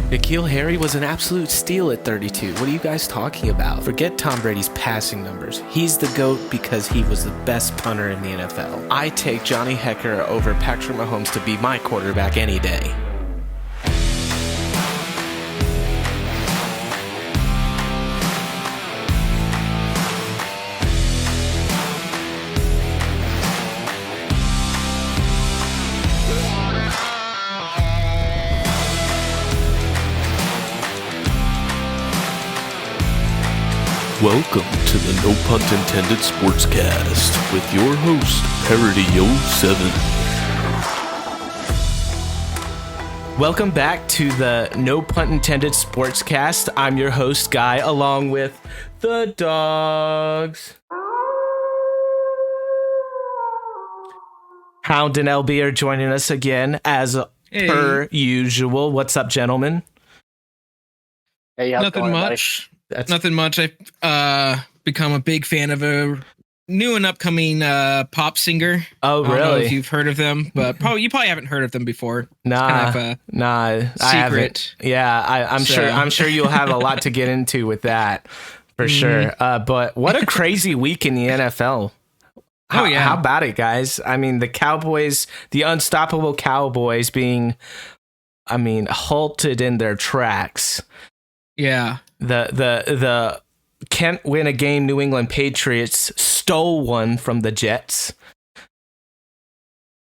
N'Keal Harry was an absolute steal at 32. What are you guys talking about? Forget Tom Brady's passing numbers. He's the GOAT because he was the best punter in the NFL. I take Johnny Hekker over Patrick Mahomes to be my quarterback any day. Welcome to the No Punt Intended Sportscast with your host, Parody07. Welcome back to the No Punt Intended Sportscast. I'm your host, Guy, along with the dogs. Hound and LB are joining us again as per usual. What's up, gentlemen? Hey, how's Nothing going, much. Nothing much. I've become a big fan of a new and upcoming pop singer. Oh, I don't know really? if you've heard of them, but you probably haven't heard of them before. Nah, it's kind of I secret. haven't. Yeah, I'm sure you'll have a lot to get into with that for sure. But what a crazy week in the NFL. How about it, guys? I mean, the Cowboys, the unstoppable Cowboys being, halted in their tracks. Yeah. The can't win a game New England Patriots stole one from the Jets.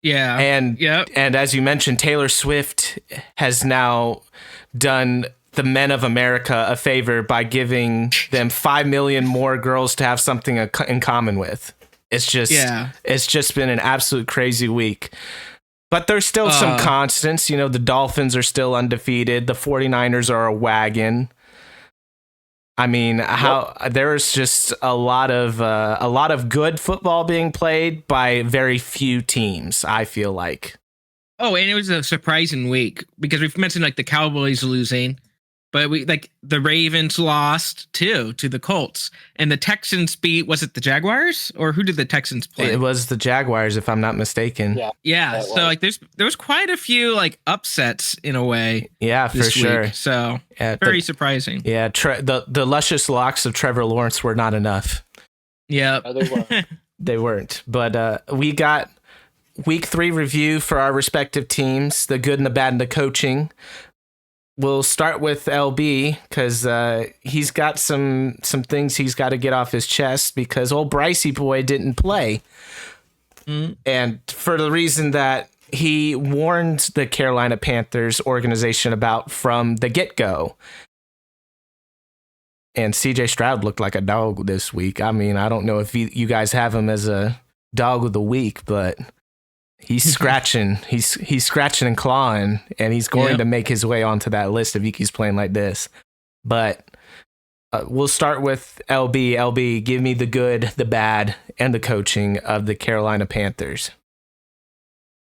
Yeah. And as you mentioned, Taylor Swift has now done the men of America a favor by giving them 5 million more girls to have something in common with. It's just been an absolute crazy week. But there's still some constants. You know, the Dolphins are still undefeated. The 49ers are a wagon. I mean, there's just a lot of good football being played by very few teams, I feel like. Oh, and it was a surprising week because we've mentioned like the Cowboys losing, but the Ravens lost too to the Colts, and the Texans beat. Was it the Jaguars or who did the Texans play? It was the Jaguars, if I'm not mistaken. Yeah. So like, there was quite a few like upsets in a way. Yeah, for sure. Week. So very surprising. Yeah, the luscious locks of Trevor Lawrence were not enough. Yeah, they weren't. But we got week 3 review for our respective teams, the good and the bad and the coaching. We'll start with LB because he's got some things he's got to get off his chest because old Brycey boy didn't play. And for the reason that he warned the Carolina Panthers organization about from the get-go. And CJ Stroud looked like a dog this week. I mean, I don't know if you guys have him as a dog of the week, but he's scratching. he's scratching and clawing, and he's going to make his way onto that list if he keeps playing like this. But we'll start with LB. LB, give me the good, the bad, and the coaching of the Carolina Panthers.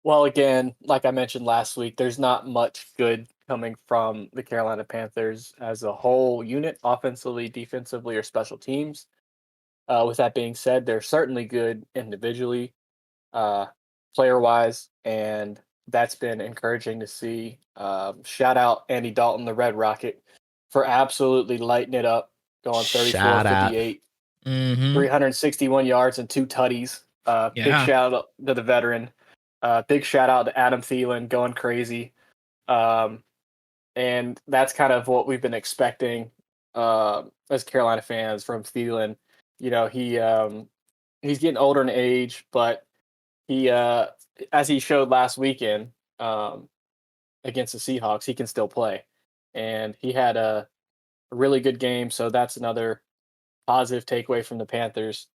Well, again, like I mentioned last week, there's not much good coming from the Carolina Panthers as a whole unit, offensively, defensively, or special teams. With that being said, they're certainly good individually, player-wise, and that's been encouraging to see. Shout out Andy Dalton, the Red Rocket, for absolutely lighting it up, going 34-58, 361 yards and 2 tutties. Big shout out to the veteran. Big shout out to Adam Thielen going crazy. And that's kind of what we've been expecting as Carolina fans from Thielen. You know, he's getting older in age, but he, as he showed last weekend against the Seahawks, he can still play. And he had a really good game, so that's another positive takeaway from the Panthers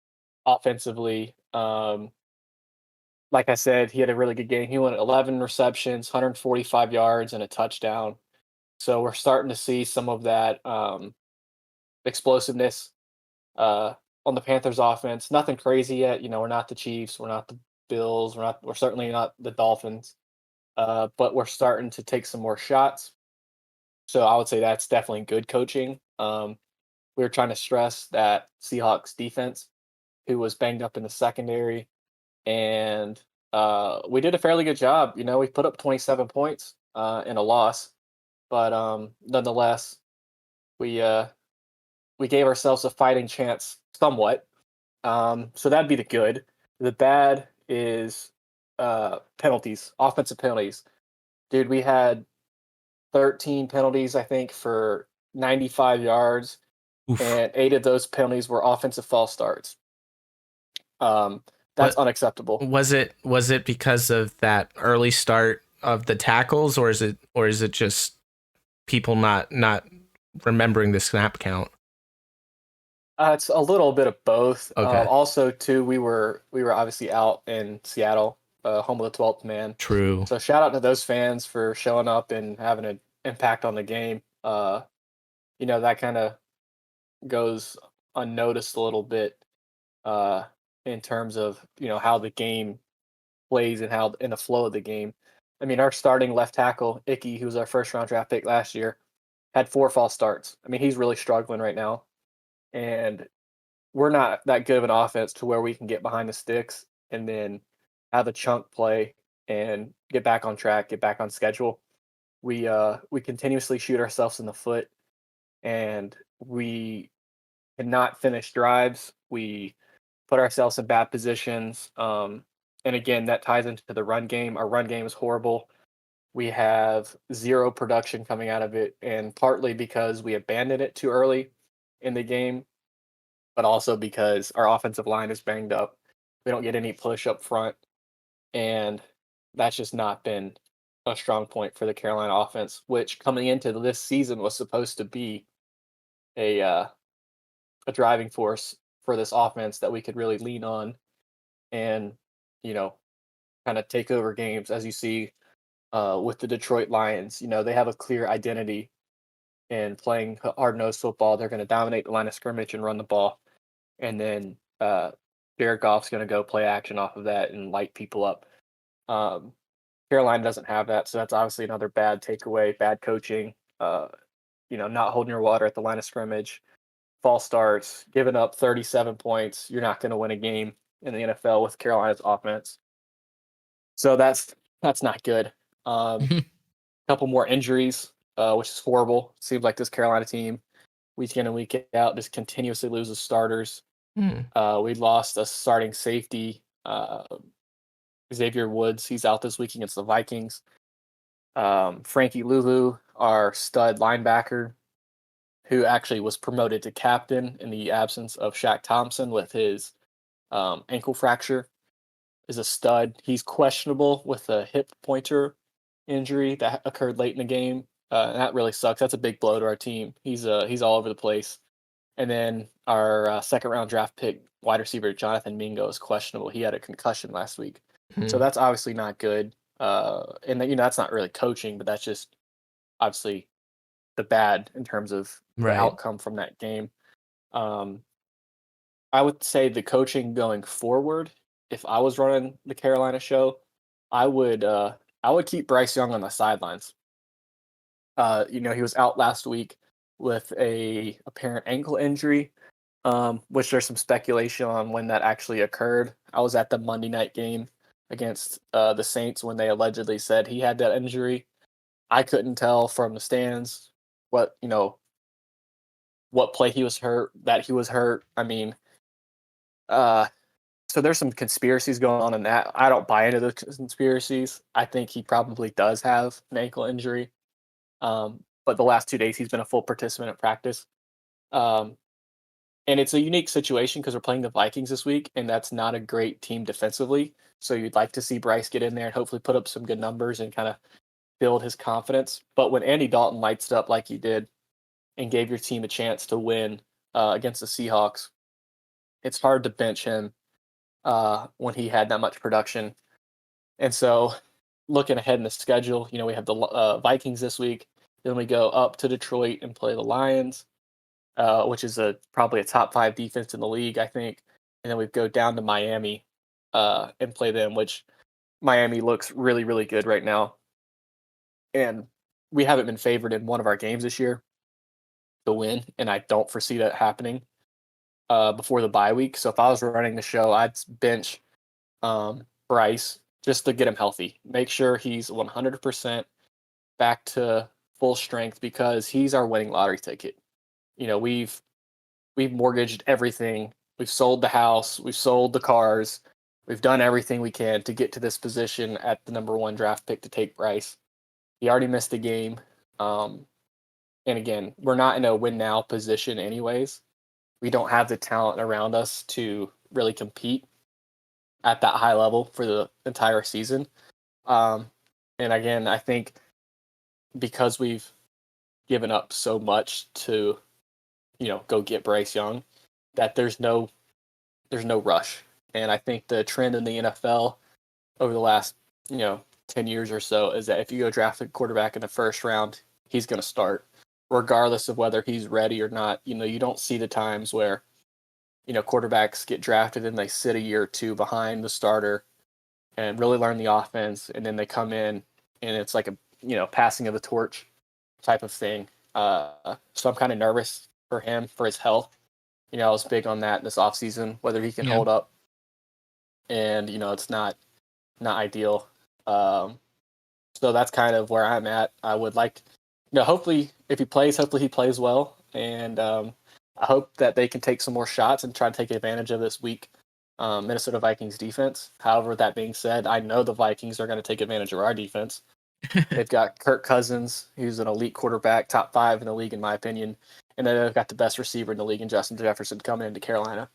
offensively. Like I said, he had a really good game. He went 11 receptions, 145 yards, and a touchdown. So we're starting to see some of that explosiveness on the Panthers offense. Nothing crazy yet. You know, we're not the Chiefs. We're not the Bills. We're certainly not the Dolphins. But we're starting to take some more shots. So I would say that's definitely good coaching. We were trying to stress that Seahawks defense, who was banged up in the secondary. And we did a fairly good job. You know, we put up 27 points in a loss. but nonetheless, we gave ourselves a fighting chance somewhat. So that'd be the good. The bad is penalties, offensive penalties. Dude, we had 13 penalties, I think, for 95 yards, Oof. and 8 of those penalties were offensive false starts. That's What unacceptable. was it because of that early start of the tackles, or is it just people not remembering the snap count? It's a little bit of both. Okay. Also, too, we were obviously out in Seattle, home of the 12th man. True. So shout out to those fans for showing up and having an impact on the game. That kind of goes unnoticed a little bit uh, in terms of how the game plays and how in the flow of the game. I mean, our starting left tackle Icky, who was our first round draft pick last year, had 4 false starts. I mean, he's really struggling right now, and we're not that good of an offense to where we can get behind the sticks and then have a chunk play and get back on track, get back on schedule. We continuously shoot ourselves in the foot, and we cannot finish drives. We put ourselves in bad positions. And again, that ties into the run game. Our run game is horrible. We have 0 production coming out of it, and partly because we abandoned it too early in the game, but also because our offensive line is banged up. We don't get any push up front, and that's just not been a strong point for the Carolina offense, which coming into this season was supposed to be a driving force for this offense that we could really lean on and you know kind of take over games, as you see with the Detroit Lions. They have a clear identity in playing hard nosed football. They're going to dominate the line of scrimmage and run the ball, and then Jared Goff's going to go play action off of that and light people up. Um, Carolina doesn't have that, so that's obviously another bad takeaway. Bad coaching. Not holding your water at the line of scrimmage, false starts, giving up 37 points. You're not going to win a game in the NFL with Carolina's offense. So that's not good. Couple more injuries, which is horrible. Seems like this Carolina team, week in and week out, just continuously loses starters. We lost a starting safety, Xavier Woods. He's out this week against the Vikings. Frankie Lulu, our stud linebacker, who actually was promoted to captain in the absence of Shaq Thompson with his ankle fracture, is a stud. He's questionable with a hip pointer injury that occurred late in the game. And that really sucks. That's a big blow to our team. He's all over the place. And then our second round draft pick wide receiver Jonathan Mingo is questionable. He had a concussion last week, so that's obviously not good. And that's not really coaching, but that's just obviously the bad in terms of the outcome from that game. I would say the coaching going forward, if I was running the Carolina show, I would keep Bryce Young on the sidelines. He was out last week with a apparent ankle injury, which there's some speculation on when that actually occurred. I was at the Monday night game against the Saints when they allegedly said he had that injury. I couldn't tell from the stands what play he was hurt, that he was hurt. I mean, so there's some conspiracies going on in that. I don't buy into the conspiracies. I think he probably does have an ankle injury. But the last 2 days he's been a full participant at practice. And it's a unique situation because we're playing the Vikings this week, and that's not a great team defensively. So you'd like to see Bryce get in there and hopefully put up some good numbers and kind of build his confidence. But when Andy Dalton lights it up like he did and gave your team a chance to win against the Seahawks, it's hard to bench him when he had that much production. And so looking ahead in the schedule, we have the Vikings this week. Then we go up to Detroit and play the Lions, which is probably a top 5 defense in the league, I think. And then we go down to Miami and play them, which Miami looks really, really good right now. And we haven't been favored in one of our games this year to win, and I don't foresee that happening before the bye week. So if I was running the show, I'd bench Bryce just to get him healthy. Make sure he's 100% back to full strength because he's our winning lottery ticket. You know, we've mortgaged everything. We've sold the house. We've sold the cars. We've done everything we can to get to this position at the number 1 draft pick to take Bryce. He already missed a game. And again, we're not in a win now position anyways. We don't have the talent around us to really compete at that high level for the entire season. And again, I think because we've given up so much to, go get Bryce Young, that there's no rush. And I think the trend in the NFL over the last, 10 years or so is that if you go draft a quarterback in the first round, he's going to start regardless of whether he's ready or not. You don't see the times where, quarterbacks get drafted and they sit a year or two behind the starter and really learn the offense. And then they come in and it's like a, passing of the torch type of thing. So I'm kind of nervous for him, for his health. I was big on that this offseason, whether he can hold up. And, it's not ideal. So that's kind of where I'm at. I would like, hopefully if he plays, hopefully he plays well. And I hope that they can take some more shots and try to take advantage of this weak Minnesota Vikings defense. However, that being said, I know the Vikings are going to take advantage of our defense. They've got Kirk Cousins, who's an elite quarterback, top 5 in the league, in my opinion. And then they've got the best receiver in the league in Justin Jefferson coming into Carolina.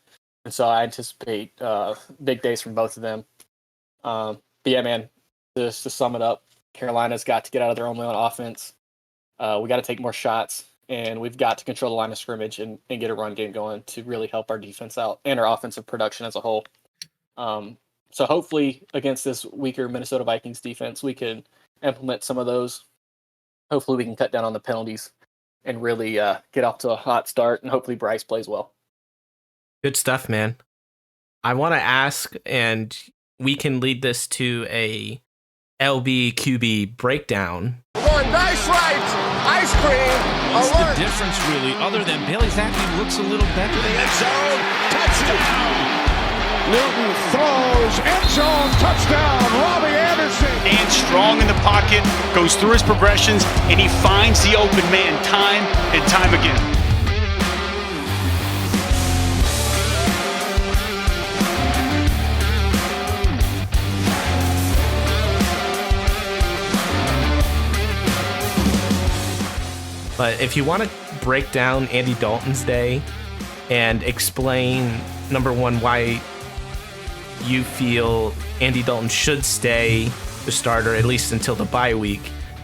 And so I anticipate big days from both of them. But yeah, man, just to sum it up, Carolina's got to get out of their own way on offense. We got to take more shots, and we've got to control the line of scrimmage and get a run game going to really help our defense out and our offensive production as a whole. So hopefully against this weaker Minnesota Vikings defense, we can implement some of those. Hopefully we can cut down on the penalties and really get off to a hot start, and hopefully Bryce plays well. Good stuff, man. I want to ask, and we can lead this to a LBQB breakdown. Nice right, ice cream. What's the difference, really, other than Bailey Zappi looks a little better? End zone, touchdown. Newton throws, end zone, touchdown, Robbie Anderson. And strong in the pocket, goes through his progressions, and he finds the open man time and time again. But if you want to break down Andy Dalton's day and explain, number one, why you feel Andy Dalton should stay the starter, at least until the bye week,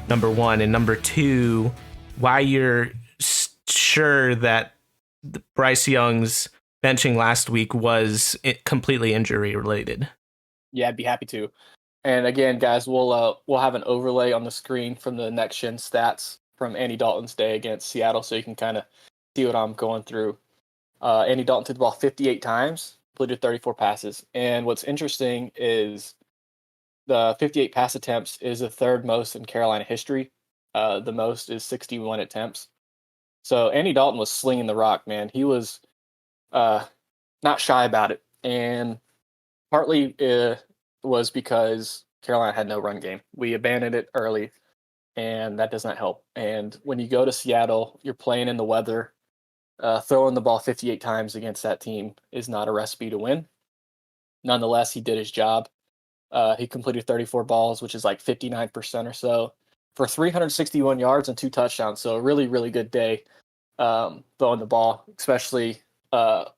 number one, and number two, why you're sure that Bryce Young's benching last week was completely injury related. Yeah, I'd be happy to. And again, guys, we'll have an overlay on the screen from the next gen stats from Andy Dalton's day against Seattle, so you can kind of see what I'm going through. Andy Dalton threw the ball 58 times, completed 34 passes. And what's interesting is the 58 pass attempts is the third most in Carolina history. The most is 61 attempts. So Andy Dalton was slinging the rock, man. He was not shy about it. And partly was because Carolina had no run game. We abandoned it early, and that does not help. And when you go to Seattle, you're playing in the weather. Throwing the ball 58 times against that team is not a recipe to win. Nonetheless, he did his job. He completed 34 balls, which is like 59% or so, for 361 yards and 2 touchdowns. So a really, really good day throwing the ball, especially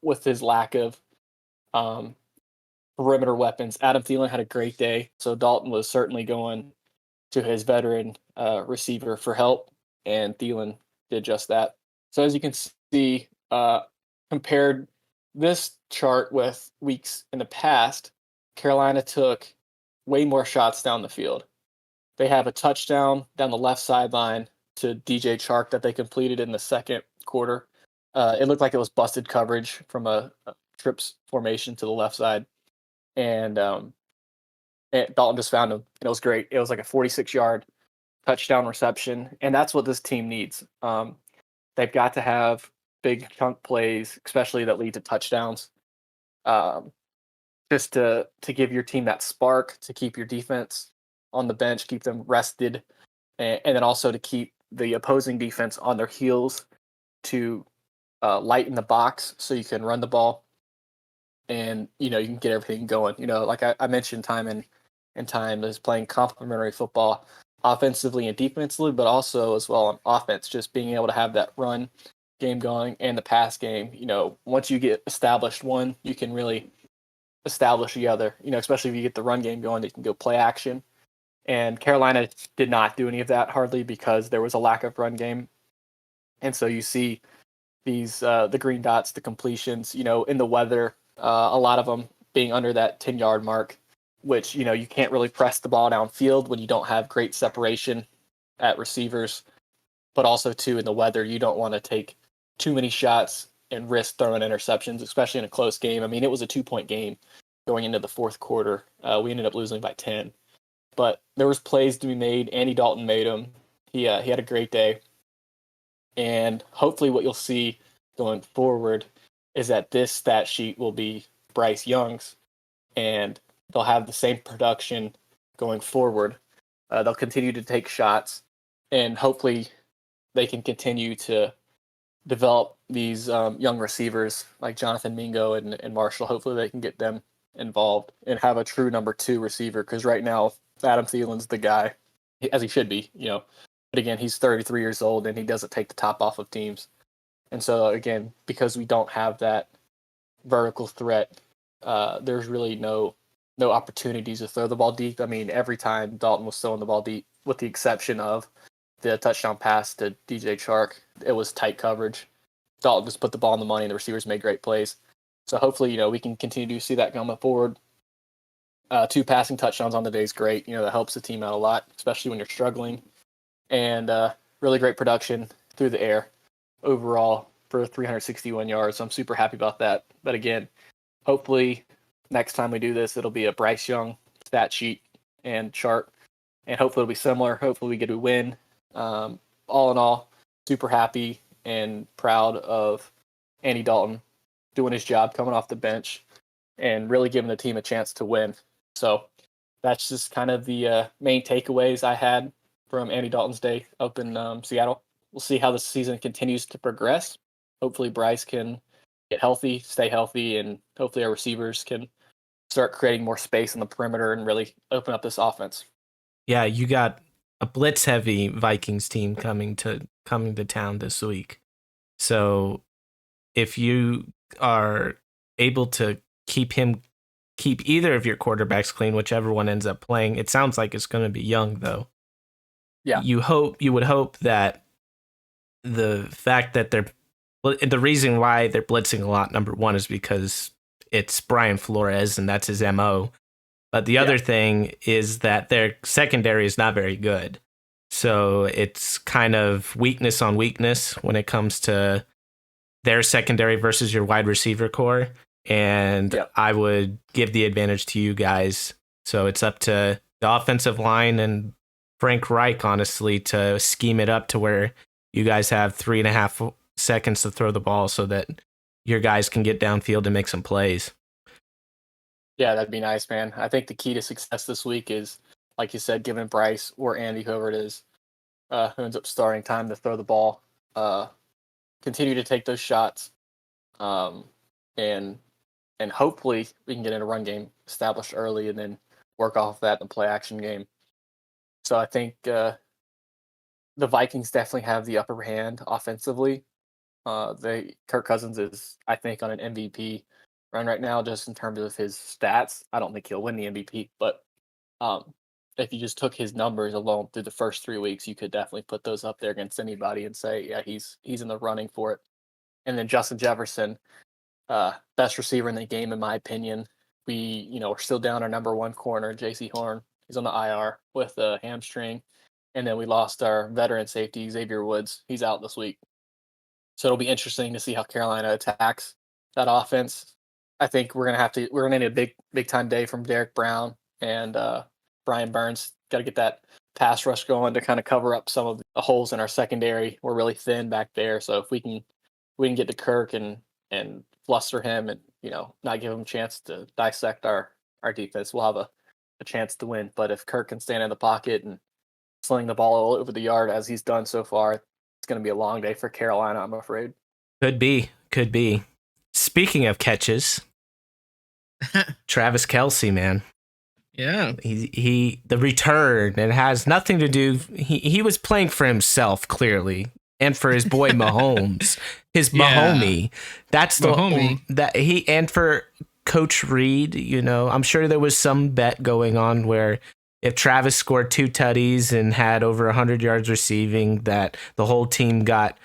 with his lack of perimeter weapons. Adam Thielen had a great day. So Dalton was certainly going to his veteran receiver for help, and Thielen did just that. So as you can see, compared this chart with weeks in the past, Carolina took way more shots down the field. They have a touchdown down the left sideline to DJ Chark that they completed in the second quarter. It looked like it was busted coverage from a trips formation to the left side. And Dalton just found him, and it was great. It was like a 46-yard touchdown reception, and that's what this team needs. They've got to have big chunk plays, especially that lead to touchdowns, just to give your team that spark, to keep your defense on the bench, keep them rested, and then also to keep the opposing defense on their heels to lighten the box so you can run the ball and, you can get everything going. Like I mentioned time and time is playing complementary football offensively and defensively, but also as well on offense, just being able to have that run game going and the pass game. Once you get established one, you can really establish the other, especially if you get the run game going, you can go play action. And Carolina did not do any of that hardly because there was a lack of run game. And so you see these, the green dots, the completions, in the weather, a lot of them being under that 10-yard mark, which, you can't really press the ball downfield when you don't have great separation at receivers. But also, too, in the weather, you don't want to take too many shots and risk throwing interceptions, especially in a close game. I mean, it was a 2-point game going into the fourth quarter. We ended up losing by 10. But there was plays to be made. Andy Dalton made them. He had a great day. And hopefully what you'll see going forward is that this stat sheet will be Bryce Young's, and they'll have the same production going forward. They'll continue to take shots, and hopefully they can continue to develop these young receivers like Jonathan Mingo and Marshall. Hopefully they can get them involved and have a true number 2 receiver, because right now Adam Thielen's the guy, as he should be, But again, he's 33 years old and he doesn't take the top off of teams. And so again, because we don't have that vertical threat, there's really no opportunities to throw the ball deep. I mean, every time Dalton was throwing the ball deep, with the exception of the touchdown pass to DJ Chark, it was tight coverage. Dalton just put the ball on the money and the receivers made great plays. So hopefully, we can continue to see that going forward. 2 passing touchdowns on the day is great. That helps the team out a lot, especially when you're struggling. And really great production through the air overall for 361 yards. So I'm super happy about that. But again, hopefully next time we do this, it'll be a Bryce Young stat sheet and chart. And hopefully it'll be similar. Hopefully we get a win. All in all, super happy and proud of Andy Dalton doing his job, coming off the bench, and really giving the team a chance to win. So that's just kind of the main takeaways I had from Andy Dalton's day up in Seattle. We'll see how the season continues to progress. Hopefully Bryce can get healthy, stay healthy, and hopefully our receivers can start creating more space on the perimeter and really open up this offense. Yeah, you got a blitz-heavy Vikings team coming to town this week. So if you are able to keep either of your quarterbacks clean, whichever one ends up playing, it sounds like it's going to be Young, though. Yeah. You would hope that the fact that the reason why they're blitzing a lot, number one, is because it's Brian Flores and that's his MO. But the other thing is that their secondary is not very good. So it's kind of weakness on weakness when it comes to their secondary versus your wide receiver core. And I would give the advantage to you guys. So it's up to the offensive line and Frank Reich, honestly, to scheme it up to where you guys have 3.5 seconds to throw the ball so that your guys can get downfield and make some plays. Yeah, that'd be nice, man. I think the key to success this week is, like you said, giving Bryce or Andy, whoever it is, who ends up starting, time to throw the ball. Continue to take those shots, and hopefully we can get in a run game established early and then work off that in the play action game. So I think the Vikings definitely have the upper hand offensively. Kirk Cousins is, I think, on an MVP run right now, just in terms of his stats. I don't think he'll win the MVP, but if you just took his numbers alone through the first 3 weeks, you could definitely put those up there against anybody and say, yeah, he's in the running for it. And then Justin Jefferson, best receiver in the game, in my opinion. We're still down our number 1 corner, J.C. Horn. He's on the IR with a hamstring. And then we lost our veteran safety, Xavier Woods. He's out this week. So it'll be interesting to see how Carolina attacks that offense. I think we're gonna need a big time day from Derek Brown and Brian Burns. Got to get that pass rush going to kind of cover up some of the holes in our secondary. We're really thin back there. So if we can get to Kirk and fluster him and not give him a chance to dissect our defense, we'll have a chance to win. But if Kirk can stand in the pocket and sling the ball all over the yard as he's done so far, it's going to be a long day for Carolina, I'm afraid. Could be. Speaking of catches, Travis Kelce, man. Yeah. He the return, it has nothing to do. He was playing for himself, clearly, and for his boy Mahomes, his Mahomie. That's the Mahomie. that he and for Coach Reed. I'm sure there was some bet going on where if Travis scored 2 tutties and had over 100 yards receiving, that the whole team got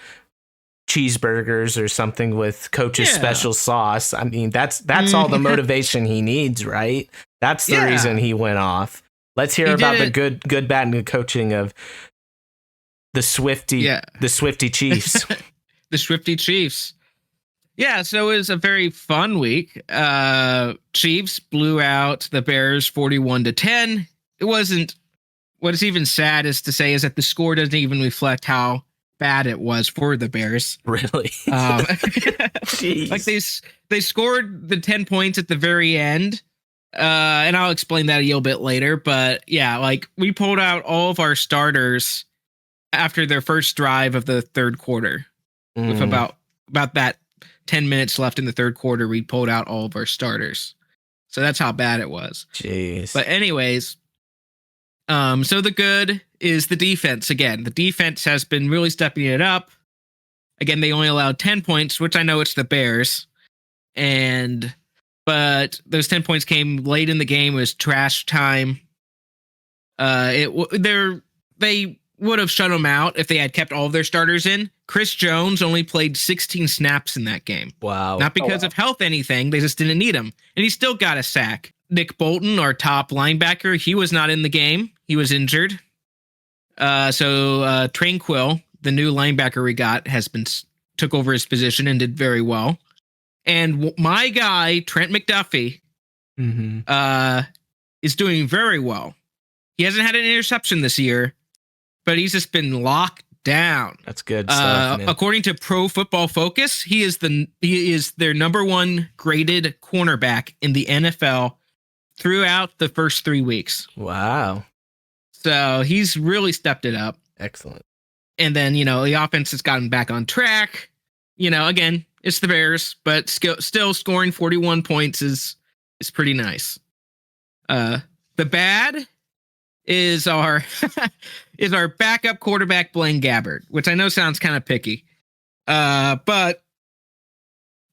cheeseburgers or something with Coach's special sauce. I mean, that's all the motivation he needs, right? That's the reason he went off. Let's hear about the good, bad, and good coaching of the Swifty Chiefs. The Swifty Chiefs. Yeah, so it was a very fun week. Chiefs blew out the Bears 41-10. It wasn't. What is even sad is to say is that the score doesn't even reflect how bad it was for the Bears. Really? Like they scored the 10 points at the very end. And I'll explain that a little bit later. But yeah, like we pulled out all of our starters after their first drive of the third quarter. With about that 10 minutes left in the third quarter, we pulled out all of our starters. So that's how bad it was. Jeez. But anyways, so the good is the defense. Again, the defense has been really stepping it up. Again, they only allowed 10 points, which I know it's the Bears. But those 10 points came late in the game. It was trash time. They would have shut them out if they had kept all of their starters in. Chris Jones only played 16 snaps in that game. Wow. Not because of health anything. They just didn't need him. And he still got a sack. Nick Bolton, our top linebacker, he was not in the game. He was injured. So Tranquil, the new linebacker we got, took over his position and did very well. And my guy, Trent McDuffie, is doing very well. He hasn't had an interception this year, but he's just been locked down. That's good stuff, man. According to Pro Football Focus, he is their number 1 graded cornerback in the NFL throughout the first 3 weeks. Wow. So he's really stepped it up. Excellent. And then, the offense has gotten back on track. Again, it's the Bears, but still scoring 41 points is pretty nice. The bad is our backup quarterback, Blaine Gabbert, which I know sounds kind of picky. But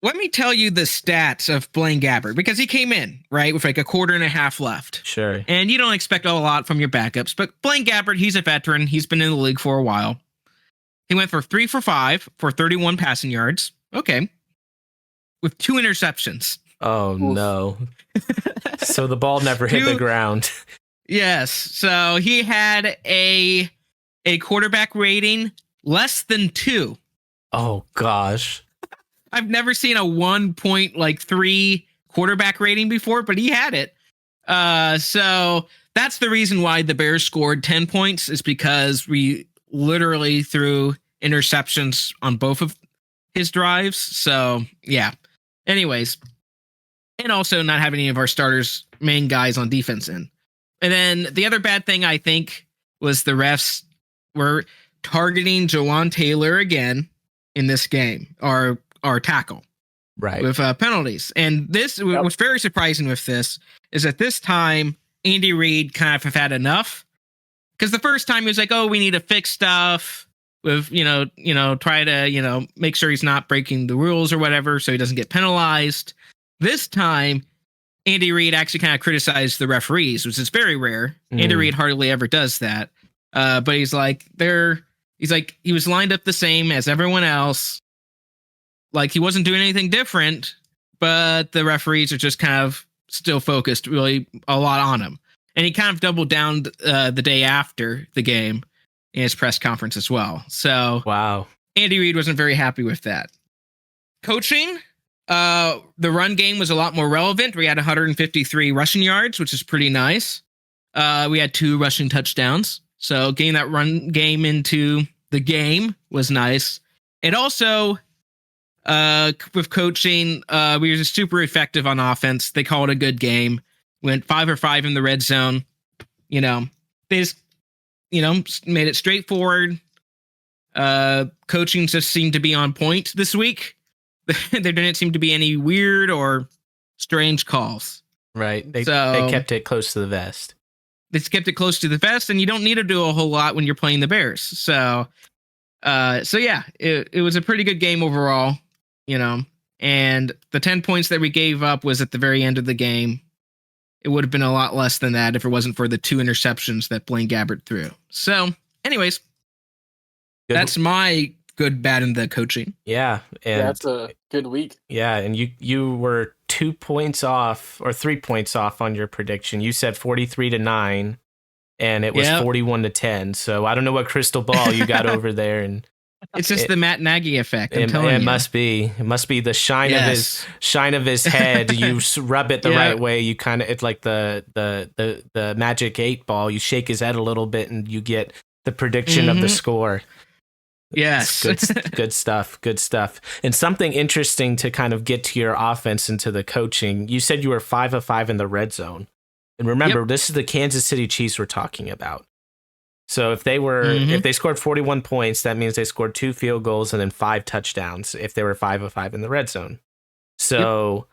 let me tell you the stats of Blaine Gabbert, because he came in, right, with like a quarter and a half left. Sure. And you don't expect a lot from your backups, but Blaine Gabbert, he's a veteran. He's been in the league for a while. He went for 3 for 5 for 31 passing yards. Okay. With 2 interceptions. Oh, no. So the ball never hit the ground. Yes. So he had a quarterback rating less than 2. Oh, gosh. I've never seen a 1.3 quarterback rating before, but he had it. So that's the reason why the Bears scored 10 points, is because we literally threw interceptions on both of his drives. So yeah. Anyways, and also not having any of our starters, main guys on defense in. And then the other bad thing, I think, was the refs were targeting Jawan Taylor again in this game, our tackle, right, with penalties. And this was very surprising with this, is at this time, Andy Reid kind of have had enough. Because the first time he was like, oh, we need to fix stuff with, try to, make sure he's not breaking the rules or whatever, so he doesn't get penalized. This time, Andy Reid actually kind of criticized the referees, which is very rare. Andy Reid hardly ever does that. But he was lined up the same as everyone else. Like, he wasn't doing anything different, but the referees are just kind of still focused really a lot on him. And he kind of doubled down the day after the game in his press conference as well. So wow, Andy Reid wasn't very happy with that. Coaching, the run game was a lot more relevant. We had 153 rushing yards, which is pretty nice. We had 2 rushing touchdowns. So getting that run game into the game was nice. And also, with coaching, we were super effective on offense. They called it a good game. Went 5 for 5 in the red zone. They just made it straightforward. Coaching just seemed to be on point this week. There didn't seem to be any weird or strange calls. Right. They kept it close to the vest. They kept it close to the vest, and you don't need to do a whole lot when you're playing the Bears. So yeah, it was a pretty good game overall, and the 10 points that we gave up was at the very end of the game. It would have been a lot less than that if it wasn't for the 2 interceptions that Blaine Gabbert threw. So anyways, that's my good, bad, and the coaching. Yeah. And that's a good week. Yeah. And you were 2 points off or 3 points off on your prediction. You said 43-9 and it was 41-10. So I don't know what crystal ball you got over there. And it's just the Matt Nagy effect. I'm telling you. It must be the shine of his head. You rub it the right way. You kind of, it's like the magic 8 ball. You shake his head a little bit and you get the prediction of the score. Yes. Good stuff. Good stuff. And something interesting to kind of get to your offense and to the coaching. You said you were 5 of 5 in the red zone. And remember, this is the Kansas City Chiefs we're talking about. So if they scored 41 points, that means they scored 2 field goals and then 5 touchdowns if they were 5 of 5 in the red zone. So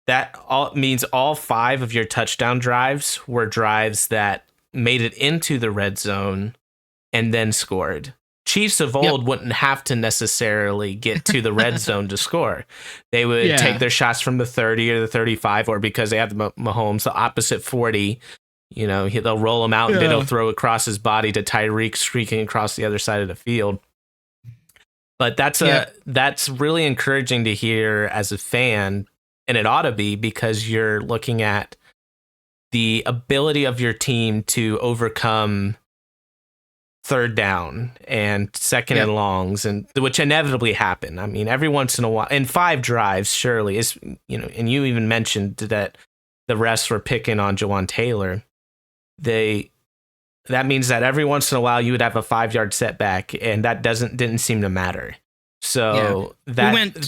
that all means all 5 of your touchdown drives were drives that made it into the red zone and then scored. Chiefs of old wouldn't have to necessarily get to the red zone to score. They would take their shots from the 30 or the 35, or because they have the Mahomes, the opposite 40. They'll roll him out and then he'll throw across his body to Tyreek streaking across the other side of the field. But that's really encouraging to hear as a fan, and it ought to be, because you're looking at the ability of your team to overcome third down and second and longs, and which inevitably happen. I mean, every once in a while, in 5 drives, surely is, and you even mentioned that the refs were picking on Jawan Taylor. That means that every once in a while you would have a 5-yard setback, and that didn't seem to matter. So that's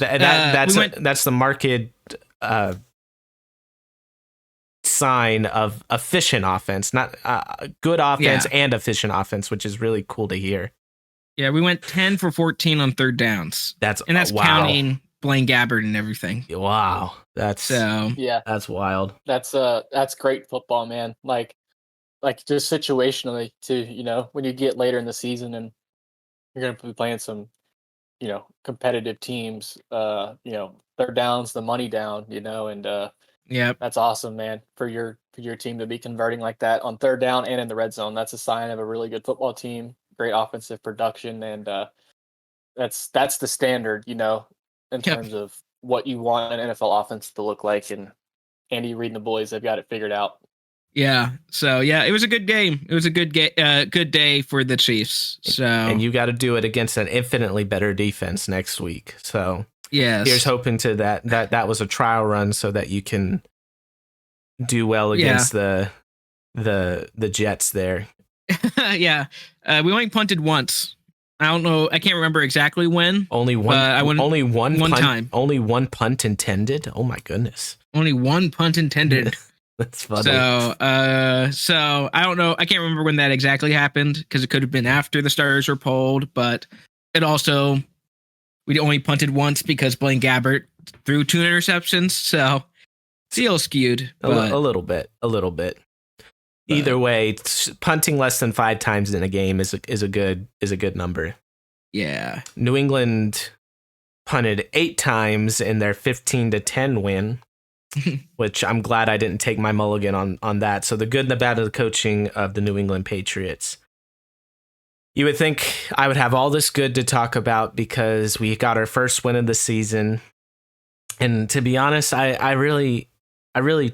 the marked sign of efficient offense, not good offense and efficient offense, which is really cool to hear. Yeah, we went 10 for 14 on third downs. That's counting Blaine Gabbert and everything. Wow, that's wild. That's great football, man. Like just situationally too. When you get later in the season and you're going to be playing some, competitive teams. Third down's the money down. And that's awesome, man. For your team to be converting like that on third down and in the red zone, that's a sign of a really good football team. Great offensive production, and that's the standard, in terms of what you want an NFL offense to look like. And Andy Reid and the boys, they've got it figured out. Yeah. So it was a good game. It was a good day for the Chiefs. So, and you got to do it against an infinitely better defense next week. So here's hoping to that was a trial run so that you can do well against the Jets there. We only punted once. I don't know. I can't remember exactly when. Only one. Only one punt, time. Only one punt intended. Oh my goodness. Only one punt intended. That's funny. So I don't know. I can't remember when that exactly happened, because it could have been after the starters were pulled, but it also, we only punted once because Blaine Gabbert threw 2 interceptions. So it's a little skewed. A little bit. Either way, punting less than 5 times in a game is a good number. Yeah. New England punted 8 times in their 15-10 win, which I'm glad I didn't take my mulligan on that. So the good and the bad of the coaching of the New England Patriots. You would think I would have all this good to talk about because we got our first win of the season. And to be honest, I really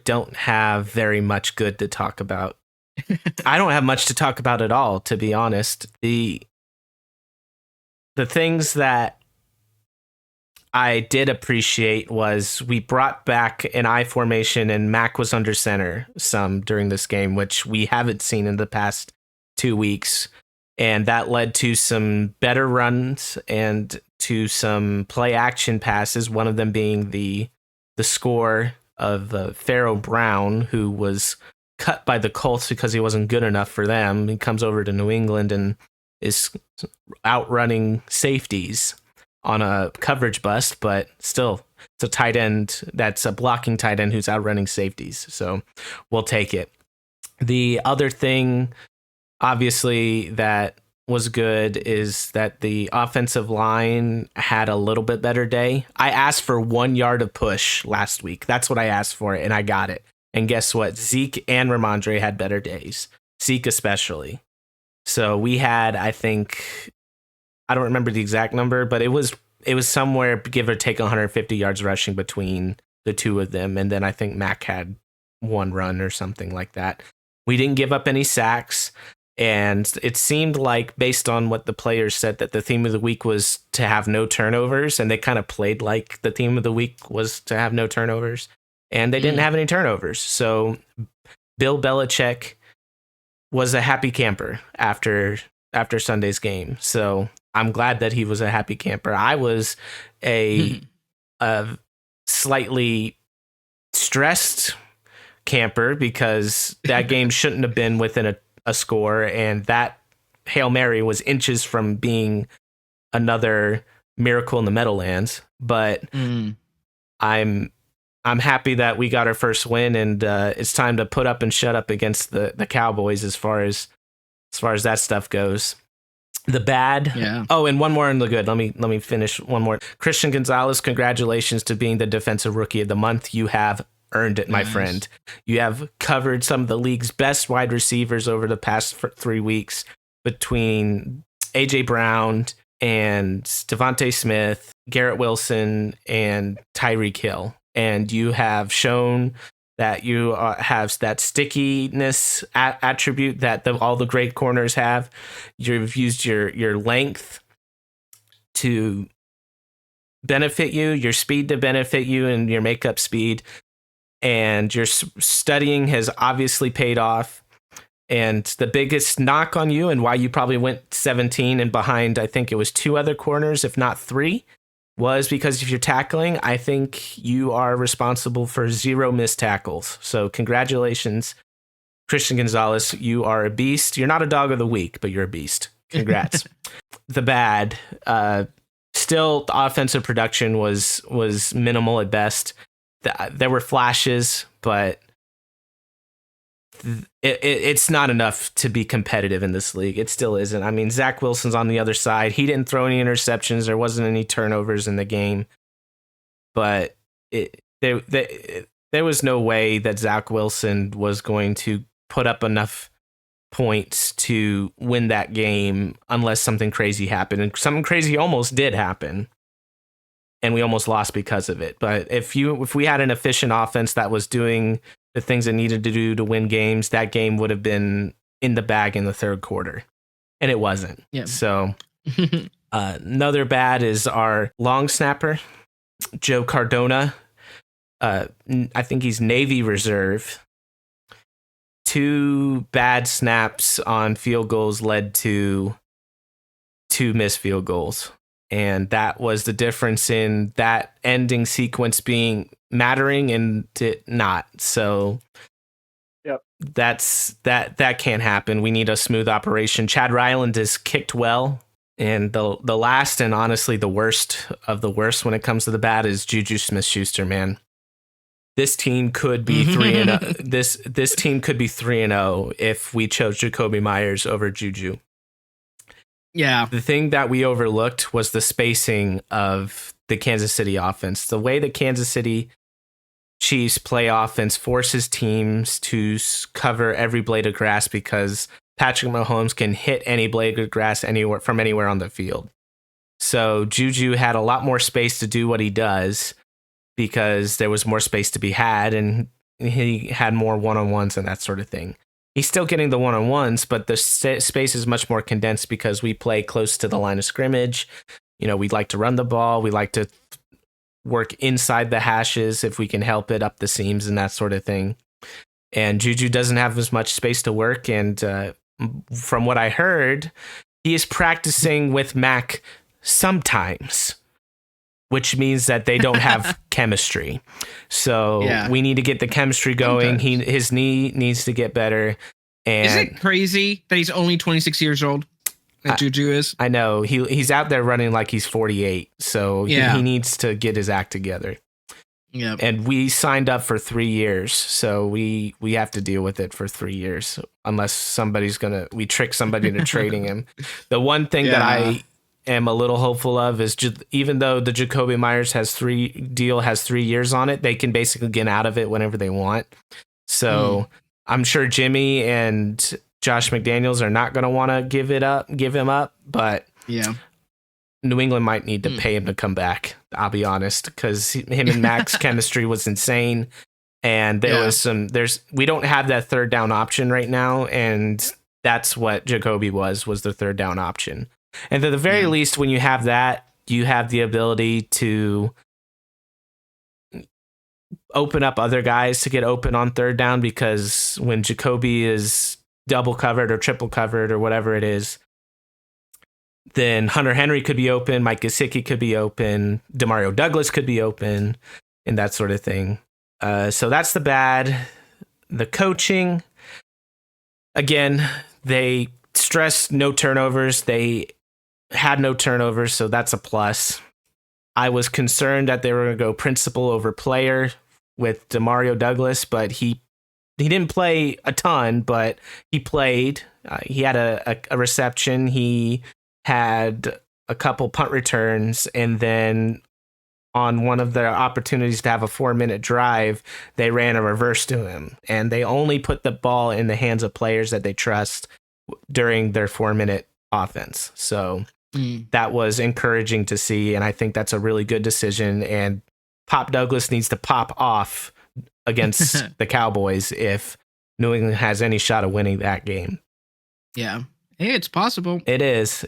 don't have very much good to talk about. I don't have much to talk about at all, to be honest. The things that I did appreciate was we brought back an I formation and Mac was under center some during this game, which we haven't seen in the past 2 weeks. And that led to some better runs and to some play action passes, one of them being the score of Pharaoh Brown, who was cut by the Colts because he wasn't good enough for them. He comes over to New England and is outrunning safeties on a coverage bust, but still, it's a tight end that's a blocking tight end who's outrunning safeties. So we'll take it. The other thing, obviously, that was good is that the offensive line had a little bit better day. I asked for 1 yard of push last week. That's what I asked for, and I got it. And guess what? Zeke and Ramondre had better days. Zeke especially. So we had, I think, I don't remember the exact number, but it was somewhere, give or take, 150 yards rushing between the two of them. And then I think Mac had one run or something like that. We didn't give up any sacks. And it seemed like, based on what the players said, that the theme of the week was to have no turnovers. And they kind of played like the theme of the week was to have no turnovers. And they didn't have any turnovers. So Bill Belichick was a happy camper after Sunday's game. So I'm glad that he was a happy camper. I was a slightly stressed camper because that game shouldn't have been within a score, and that Hail Mary was inches from being another miracle in the Meadowlands. But I'm happy that we got our first win, and it's time to put up and shut up against the Cowboys as far as that stuff goes. The bad. Yeah. Oh, and one more in the good. Let me finish one more. Christian Gonzalez, congratulations to being the Defensive Rookie of the Month. You have earned it, my friend. You have covered some of the league's best wide receivers over the past 3 weeks between A.J. Brown and Devontae Smith, Garrett Wilson, and Tyreek Hill. And you have shown that you have that stickiness attribute that all the great corners have. You've used your length to benefit you, your speed to benefit you, and your makeup speed. And your studying has obviously paid off. And the biggest knock on you, and why you probably went 17 and behind, I think it was 2 other corners, if not 3, was because if you're tackling, I think you are responsible for 0 missed tackles. So congratulations, Christian Gonzalez. You are a beast. You're not a dog of the week, but you're a beast. Congrats. The bad, still the offensive production was minimal at best. There were flashes, but it's not enough to be competitive in this league. It still isn't. I mean, Zach Wilson's on the other side. He didn't throw any interceptions. There wasn't any turnovers in the game. But there was no way that Zach Wilson was going to put up enough points to win that game unless something crazy happened. And something crazy almost did happen. And we almost lost because of it. But if we had an efficient offense that was doing the things it needed to do to win games, that game would have been in the bag in the third quarter. And it wasn't. Yeah. So another bad is our long snapper, Joe Cardona. I think he's Navy Reserve. 2 bad snaps on field goals led to 2 missed field goals. And that was the difference in that ending sequence being mattering and it not. So yep, that can't happen. We need a smooth operation. Chad Ryland is kicked well. And the last and honestly the worst of the worst when it comes to the bad is Juju Smith-Schuster, man. This team could be 3-0. This team could be 3-0 if we chose Jacoby Myers over Juju. Yeah. The thing that we overlooked was the spacing of the Kansas City offense. The way the Kansas City Chiefs play offense forces teams to cover every blade of grass because Patrick Mahomes can hit any blade of grass anywhere on the field. So Juju had a lot more space to do what he does because there was more space to be had, and he had more one-on-ones and that sort of thing. He's still getting the one-on-ones, but the space is much more condensed because we play close to the line of scrimmage. You know, we'd like to run the ball. We like to work inside the hashes if we can help it, up the seams and that sort of thing. And Juju doesn't have as much space to work. And from what I heard, he is practicing with Mac sometimes. which means that they don't have chemistry. So we need to get the chemistry going. His knee needs to get better. And is it crazy that he's only 26 years old? That Juju is. I know he's out there running like he's 48. So he needs to get his act together. Yeah. And we signed up for 3 years, so we have to deal with it for 3 years, unless we trick somebody into trading him. The one thing that I am a little hopeful of is even though the Jacoby Myers has 3 years on it, they can basically get out of it whenever they want. So I'm sure Jimmy and Josh McDaniels are not going to want to give him up, but New England might need to pay him to come back. I'll be honest, because him and Mac's chemistry was insane, and we don't have that third down option right now, and that's what Jacoby was the third down option. And at the very least, when you have that, you have the ability to open up other guys to get open on third down, because when Jacoby is double covered or triple covered or whatever it is, then Hunter Henry could be open, Mike Gesicki could be open, Demario Douglas could be open, and that sort of thing. So that's the bad. The coaching, again, they stressed no turnovers. They had no turnovers, so that's a plus. I was concerned that they were going to go principal over player with Demario Douglas, but he didn't play a ton, but he played. He had a reception. He had a couple punt returns, and then on one of their opportunities to have a 4-minute drive, they ran a reverse to him, and they only put the ball in the hands of players that they trust during their 4-minute offense. So that was encouraging to see, and I think that's a really good decision. And Pop Douglas needs to pop off against the Cowboys if New England has any shot of winning that game. Yeah. Hey, it's possible. It is.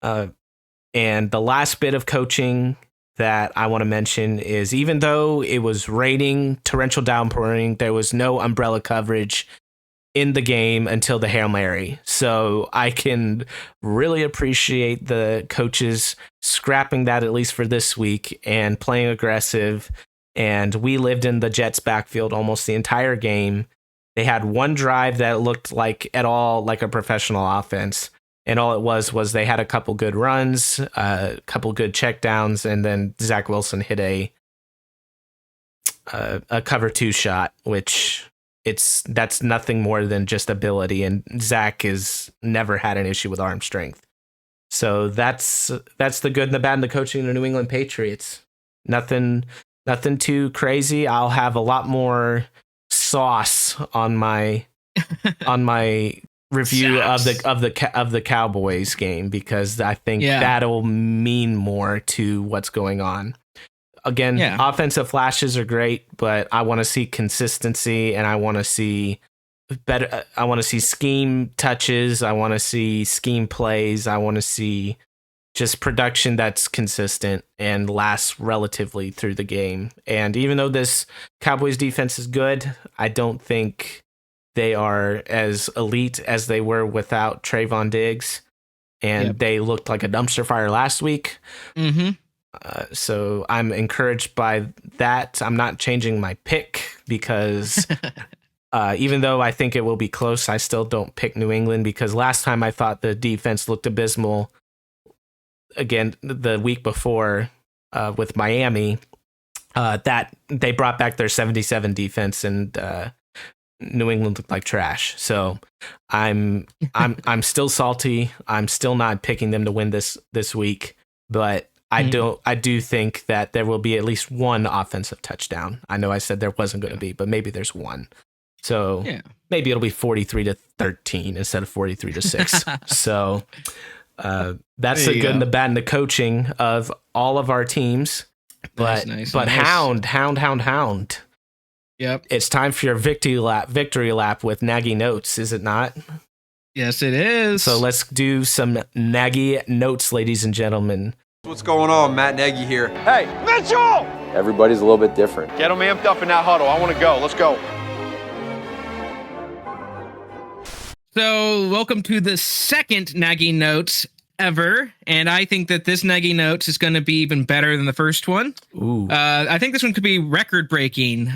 And the last bit of coaching that I want to mention is, even though it was raining, torrential downpouring, there was no umbrella coverage in the game until the Hail Mary. So I can really appreciate the coaches scrapping that, at least for this week, and playing aggressive. And we lived in the Jets' backfield almost the entire game. They had one drive that looked at all like a professional offense. And all it was they had a couple good runs, a couple good checkdowns, and then Zach Wilson hit a cover 2 shot, which that's nothing more than just ability. And Zach has never had an issue with arm strength. So that's the good and the bad and the coaching of the New England Patriots. Nothing too crazy. I'll have a lot more sauce on my review of the Cowboys game, because I think that'll mean more to what's going on. Again, offensive flashes are great, but I want to see consistency, and I want to see better. I want to see scheme touches. I want to see scheme plays. I want to see just production that's consistent and lasts relatively through the game. And even though this Cowboys defense is good, I don't think they are as elite as they were without Trayvon Diggs. And they looked like a dumpster fire last week. Mm-hmm. So I'm encouraged by that. I'm not changing my pick, because even though I think it will be close, I still don't pick New England, because last time I thought the defense looked abysmal. Again, the week before with Miami, that they brought back their 77 defense, and New England looked like trash. So I'm still salty. I'm still not picking them to win this week, but I do think that there will be at least one offensive touchdown. I know I said there wasn't going to be, but maybe there's one. So maybe it'll be 43-13 instead of 43-6. So that's the good and the bad and the coaching of all of our teams. But nice. Hound. Yep. It's time for your victory lap with Nagy Notes, is it not? Yes, it is. So let's do some Nagy Notes, ladies and gentlemen. What's going on? Matt Nagy here. Hey, Mitchell! Everybody's a little bit different. Get them amped up in that huddle. I want to go. Let's go. So welcome to the second Nagy Notes ever, and I think that this Nagy Notes is going to be even better than the first one. Ooh. I think this one could be record-breaking.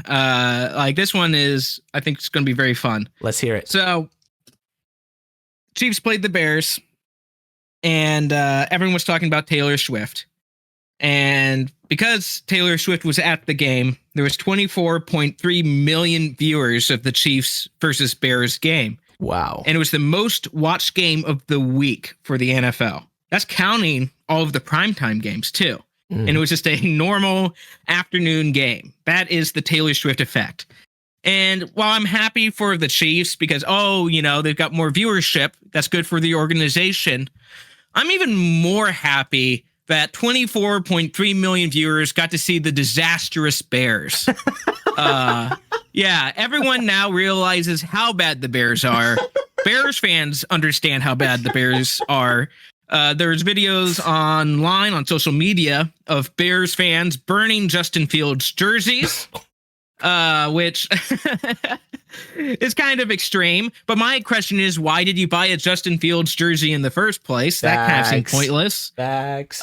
This one is, I think it's going to be very fun. Let's hear it. So, Chiefs played the Bears, and everyone was talking about Taylor Swift. And because Taylor Swift was at the game, there was 24.3 million viewers of the Chiefs versus Bears game. Wow. And it was the most watched game of the week for the NFL. That's counting all of the primetime games, too. And it was just a normal afternoon game. That is the Taylor Swift effect. And while I'm happy for the Chiefs because, they've got more viewership, that's good for the organization, I'm even more happy that 24.3 million viewers got to see the disastrous Bears. Everyone now realizes how bad the Bears are. Bears fans understand how bad the Bears are. There's videos online on social media of Bears fans burning Justin Fields jerseys, which is kind of extreme. But my question is, why did you buy a Justin Fields jersey in the first place? That kind of seemed pointless. Facts.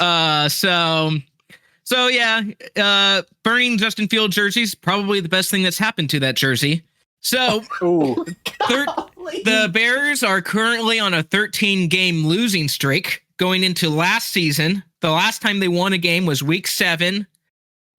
Burning Justin Fields jerseys, probably the best thing that's happened to that jersey. So the Bears are currently on a 13-game losing streak going into last season. The last time they won a game was week 7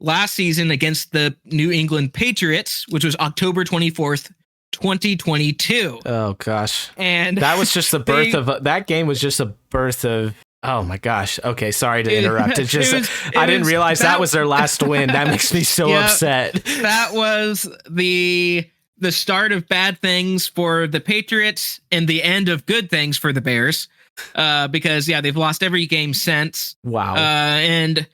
last season against the New England Patriots, which was October 24th, 2022. Oh, gosh. And that was just the birth of that game was just a birth of. Oh my gosh. Okay, sorry to interrupt. I didn't realize that was their last win. That makes me so upset. That was the start of bad things for the Patriots and the end of good things for the Bears. Because they've lost every game since. Wow. And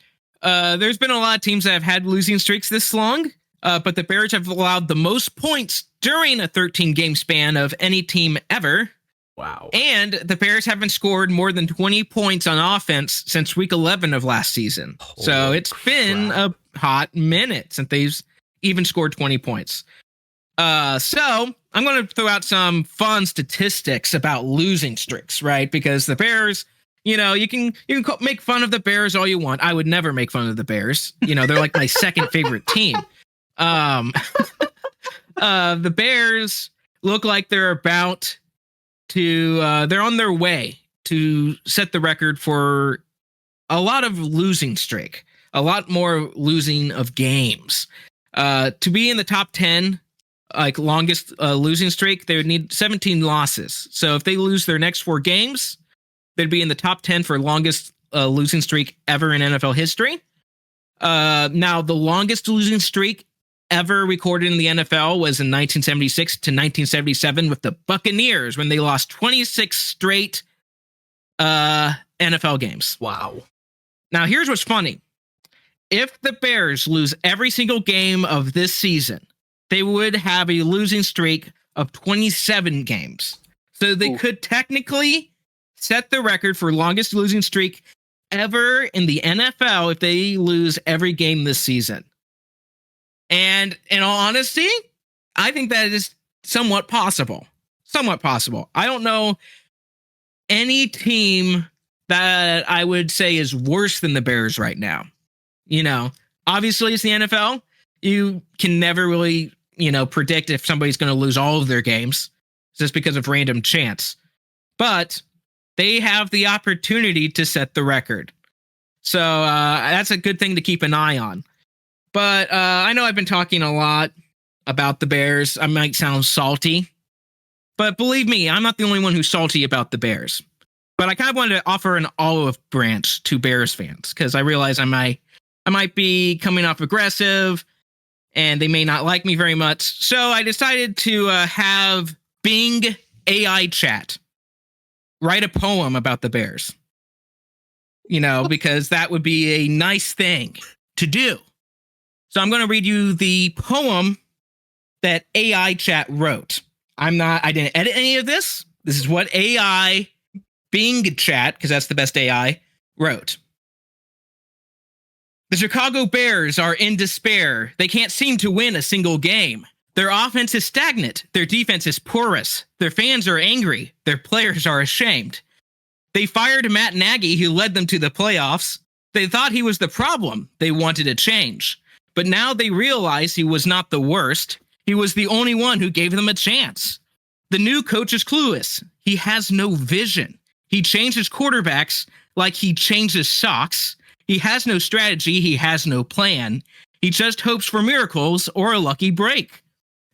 there's been a lot of teams that have had losing streaks this long, but the Bears have allowed the most points during a 13-game span of any team ever. Wow. And the Bears haven't scored more than 20 points on offense since week 11 of last season. So it's been a hot minute since they've even scored 20 points. So I'm going to throw out some fun statistics about losing streaks, right? Because the Bears, you can make fun of the Bears all you want. I would never make fun of the Bears. They're like my second favorite team. The Bears look like they're about to they're on their way to set the record for a lot of losing streak, a lot more losing of games. To be in the top 10, like longest losing streak, they would need 17 losses. So if they lose their next 4 games, they'd be in the top 10 for longest losing streak ever in NFL history. Now, the longest losing streak ever recorded in the NFL was in 1976 to 1977 with the Buccaneers when they lost 26 straight NFL games. Wow. Now, here's what's funny. If the Bears lose every single game of this season, they would have a losing streak of 27 games. So they could technically set the record for longest losing streak ever in the NFL if they lose every game this season. And in all honesty, I think that is somewhat possible. Somewhat possible. I don't know any team that I would say is worse than the Bears right now. Obviously it's the NFL. You can never really, predict if somebody's going to lose all of their games just because of random chance. But they have the opportunity to set the record. So that's a good thing to keep an eye on. But I know I've been talking a lot about the Bears. I might sound salty, but believe me, I'm not the only one who's salty about the Bears. But I kind of wanted to offer an olive branch to Bears fans because I realize I might be coming off aggressive and they may not like me very much. So I decided to have Bing AI chat write a poem about the Bears. Because that would be a nice thing to do. So I'm going to read you the poem that AI chat wrote. I didn't edit any of this. This is what AI Bing chat, because that's the best AI, wrote. The Chicago Bears are in despair. They can't seem to win a single game. Their offense is stagnant. Their defense is porous. Their fans are angry. Their players are ashamed. They fired Matt Nagy, who led them to the playoffs. They thought he was the problem. They wanted a change. But now they realize he was not the worst. He was the only one who gave them a chance. The new coach is clueless. He has no vision. He changes quarterbacks like he changes socks. He has no strategy. He has no plan. He just hopes for miracles or a lucky break.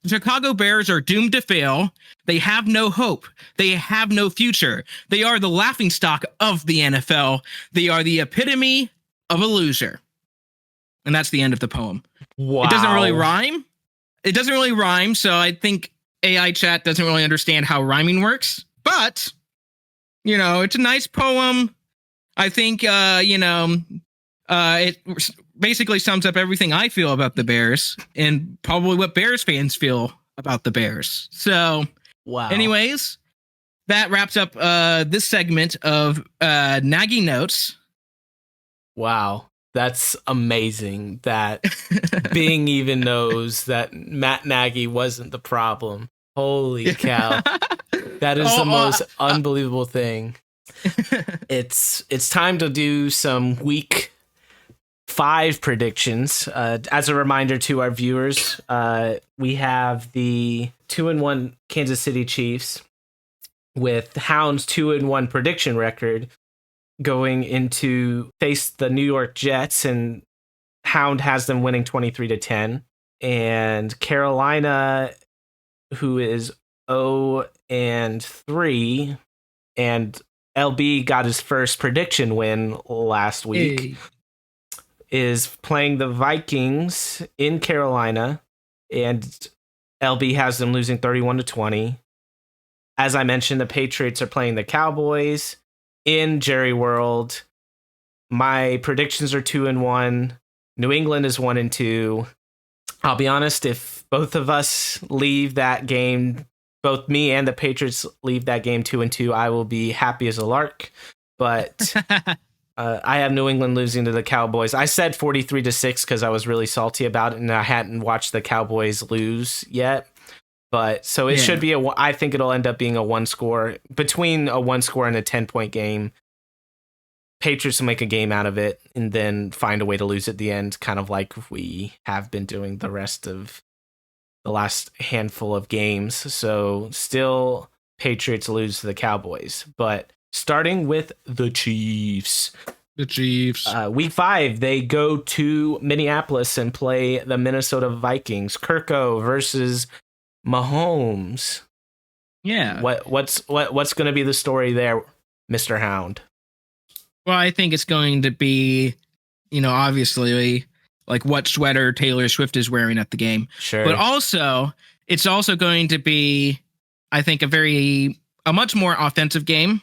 The Chicago Bears are doomed to fail. They have no hope. They have no future. They are the laughingstock of the NFL. They are the epitome of a loser. And that's the end of the poem. Wow. It doesn't really rhyme. It doesn't really rhyme, so I think AI chat doesn't really understand how rhyming works. But, it's a nice poem. I think, it basically sums up everything I feel about the Bears and probably what Bears fans feel about the Bears. So, wow. Anyways, that wraps up this segment of Nagy Notes. Wow. That's amazing that Bing even knows that Matt Nagy wasn't the problem. Holy cow. That is the most unbelievable thing. It's time to do some week 5 predictions. As a reminder to our viewers, we have the 2-1 Kansas City Chiefs with Hound's 2-1 prediction record going into face the New York Jets, and Hound has them winning 23-10. And Carolina, who is 0-3, and LB got his first prediction win last week, is playing the Vikings in Carolina, and LB has them losing 31-20. As I mentioned, the Patriots are playing the Cowboys in Jerry World. My predictions are 2-1. New England is 1-2. I'll be honest, if both of us leave that game, both me and the Patriots leave that game 2-2, I will be happy as a lark. But I have New England losing to the Cowboys. I said 43-6 because I was really salty about it, and I hadn't watched the Cowboys lose yet. But so it should be I think it'll end up being a 1-score, between a 1-score and a 10-point game. Patriots will make a game out of it and then find a way to lose at the end, kind of like we have been doing the rest of the last handful of games. So still Patriots lose to the Cowboys. But starting with the Chiefs. Week 5, they go to Minneapolis and play the Minnesota Vikings. Kirko versus Mahomes. Yeah. What's going to be the story there, Mr. Hound? Well, I think it's going to be, obviously, like what sweater Taylor Swift is wearing at the game. Sure. But also, it's also going to be, I think, a much more offensive game.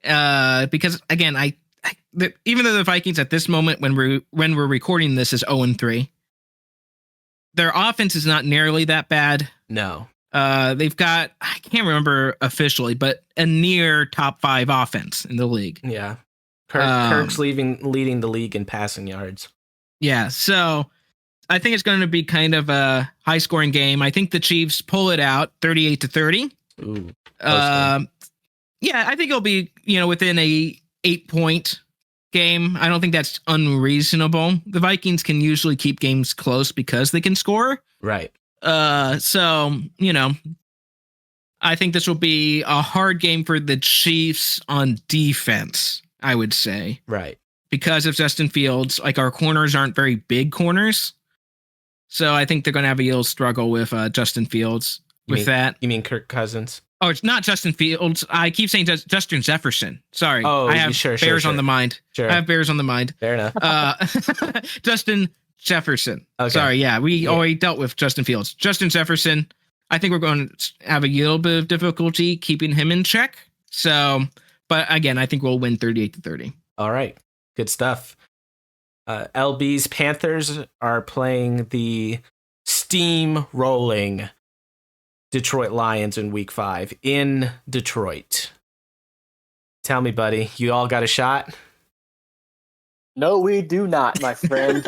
Because again, even though the Vikings at this moment, when we're recording this, is 0-3, their offense is not nearly that bad. No. They've got, I can't remember officially, but a near top 5 offense in the league. Yeah. Kirk's leading the league in passing yards. Yeah. So I think it's going to be kind of a high scoring game. I think the Chiefs pull it out 38-30. Ooh. Yeah, I think it'll be, within a 8-point game. I don't think that's unreasonable. The Vikings can usually keep games close because they can score. Right. So, I think this will be a hard game for the Chiefs on defense, I would say. Right. Because of Justin Fields. Like, our corners aren't very big corners. So I think they're going to have a little struggle with Justin Fields that. You mean Kirk Cousins? Oh, it's not Justin Fields. I keep saying Justin Jefferson. Sorry. Oh, I have Bears on the mind. Sure. I have Bears on the mind. Fair enough. Justin Jefferson. Okay. Sorry. Yeah, we already dealt with Justin Fields. Justin Jefferson. I think we're going to have a little bit of difficulty keeping him in check. So, but again, I think we'll win 38-30. All right. Good stuff. LB's Panthers are playing the steam-rolling Detroit Lions in week 5 in Detroit. Tell me, buddy, you all got a shot? No, we do not, my friend.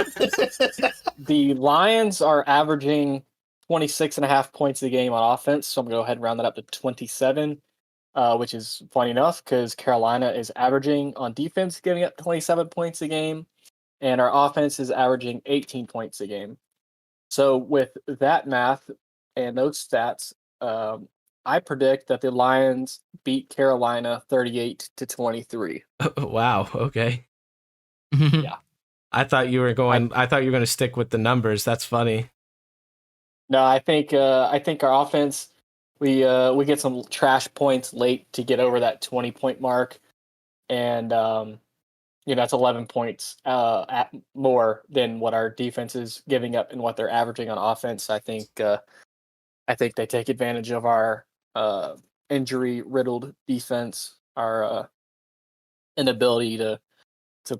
The Lions are averaging 26.5 points a game on offense, so I'm going to go ahead and round that up to 27. which is funny enough because Carolina is averaging on defense, giving up 27 points a game, and our offense is averaging 18 points a game. So with that math and those stats, I predict that the Lions beat Carolina 38-23. Wow. Okay. Yeah. I thought you were going to stick with the numbers. That's funny. No, I think our offense, we get some trash points late to get over that 20-point mark, and that's 11 points at more than what our defense is giving up and what they're averaging on offense. I think they take advantage of our injury riddled defense, our inability to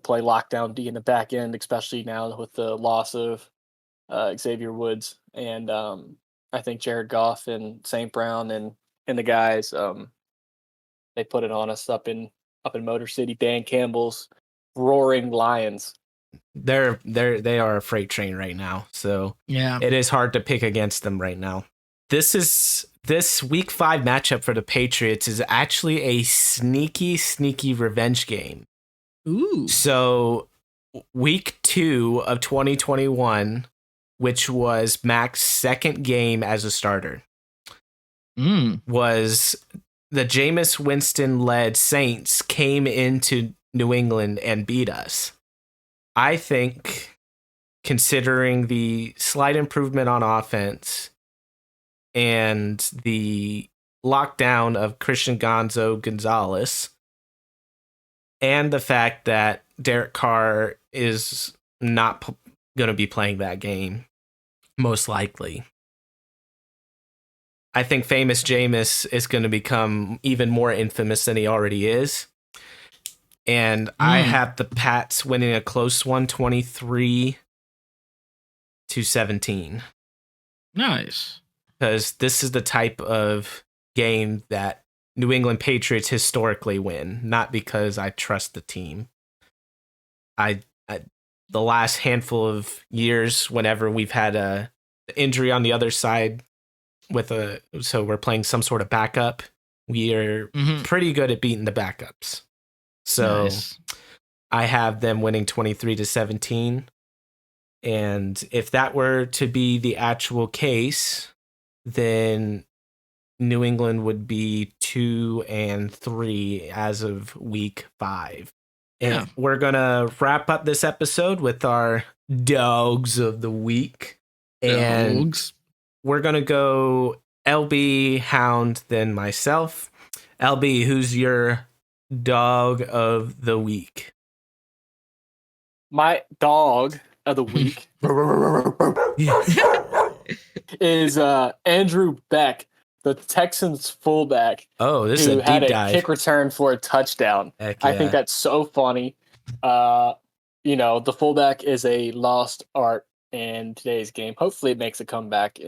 play lockdown D in the back end, especially now with the loss of Xavier Woods, and I think Jared Goff and St. Brown and the guys, they put it on us up in Motor City. Dan Campbell's roaring Lions. They are a freight train right now, so Yeah, it is hard to pick against them right now. This week 5 matchup for the Patriots is actually a sneaky revenge game. ooh, So week 2 of 2021, which was Mac's second game as a starter, was the Jameis Winston-led Saints came into New England and beat us. I think, considering the slight improvement on offense and the lockdown of Christian Gonzalez, and the fact that Derek Carr is not going to be playing that game, most likely, I think famous Jameis is going to become even more infamous than he already is. And I have the Pats winning a close one, 23-17. nice. Because this is the type of game that New England Patriots historically win, not because I trust the team. The last handful of years, whenever we've had a injury on the other side so we're playing some sort of backup, we are pretty good at beating the backups. So Nice. I have them winning 23-17. And if that were to be the actual case, then New England would be 2-3 as of week 5. And Yeah. we're going to wrap up this episode with our dogs of the week. And DAWGS. we're going to go LB, Hound, then myself. LB, who's your dog of the week? My dog of the week is Andrew Beck, the Texans fullback. Oh, this is a who had deep a dive. kick return for a touchdown. Heck I yeah. think that's so funny. The fullback is a lost art in today's game. Hopefully it makes a comeback,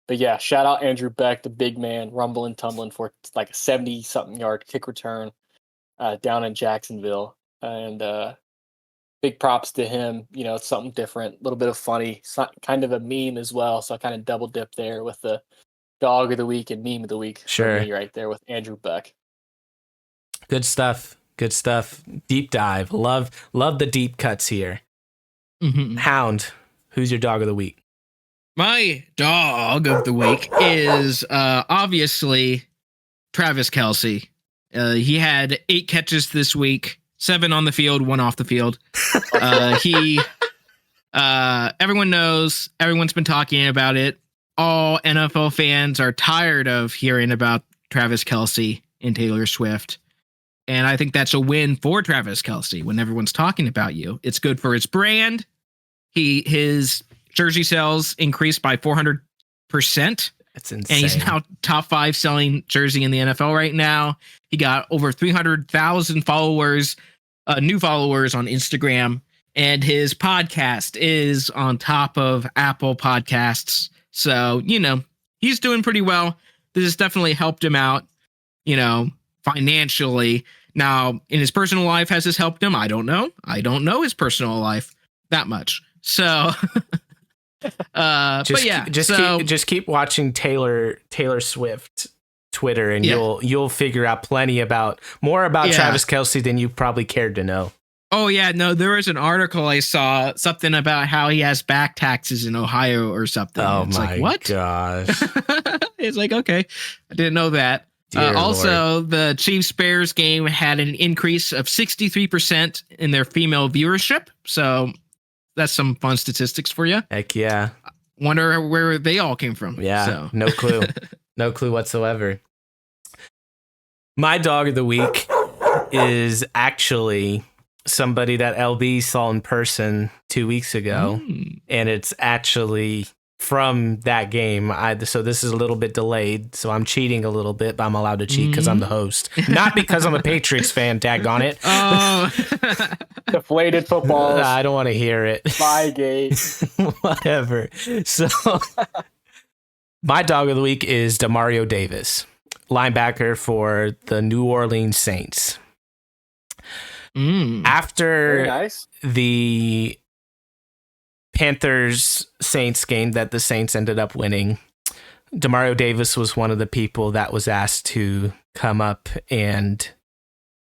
But yeah, shout out Andrew Beck, the big man, rumbling, tumbling for like a 70-something yard kick return down in Jacksonville. And big props to him. It's something different, a little bit of funny, kind of a meme as well. So I kind of double dip there with the dog of the week and meme of the week. Sure. For me right there with Andrew Beck. Good stuff. Good stuff. Deep dive. Love the deep cuts here. Hound, who's your dog of the week? My dog of the week is obviously Travis Kelce. He had 8 catches this week, 7 on the field, 1 off the field. Everyone knows, everyone's been talking about it. All NFL fans are tired of hearing about Travis Kelce and Taylor Swift. And I think that's a win for Travis Kelce when everyone's talking about you. It's good for his brand. His jersey sales increased by 400%. That's insane. And he's now top 5 selling jersey in the NFL right now. He got over 300,000 followers, new followers on Instagram. And his podcast is on top of Apple Podcasts. So, he's doing pretty well. This has definitely helped him out, financially. Now, in his personal life, has this helped him? I don't know. I don't know his personal life that much. So, just keep watching Taylor Swift Twitter, and you'll figure out more about Travis Kelce than you probably cared to know. Oh yeah, no, there was an article I saw, something about how he has back taxes in Ohio or something. Oh it's my like, what? gosh. It's like, okay, I didn't know that. Also, the Chiefs-Bears game had an increase of 63% in their female viewership. So that's some fun statistics for you. Heck yeah. Wonder where they all came from. Yeah, so. no clue. No clue whatsoever. My dog of the week is actually somebody that LB saw in person 2 weeks ago. And it's actually from that game. So this is a little bit delayed. So I'm cheating a little bit, but I'm allowed to cheat because I'm the host. Not because I'm a Patriots fan, daggone it. Oh. Deflated footballs. I don't want to hear it. Spygate. Whatever. So my dog of the week is Demario Davis, linebacker for the New Orleans Saints. After the Panthers Saints game that the Saints ended up winning, Demario Davis was one of the people that was asked to come up and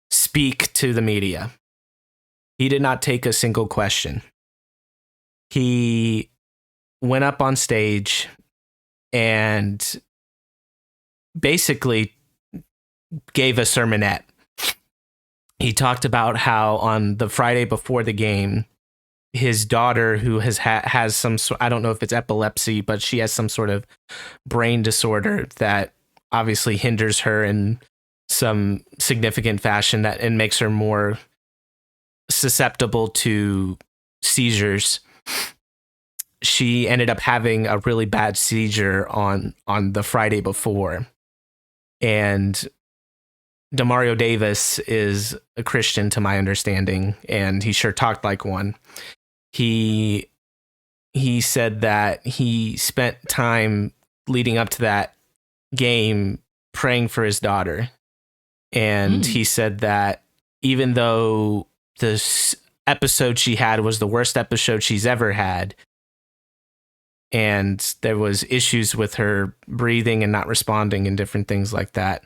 speak to the media. He did not take a single question. He went up on stage and basically gave a sermonette. He talked about how on the Friday before the game, his daughter, who has some, I don't know if it's epilepsy, but she has some sort of brain disorder that obviously hinders her in some significant fashion and makes her more susceptible to seizures. She ended up having a really bad seizure on the Friday before. And Demario Davis is a Christian, to my understanding, and he sure talked like one. He said that he spent time leading up to that game praying for his daughter. And he said that even though this episode she had was the worst episode she's ever had, and there was issues with her breathing and not responding and different things like that,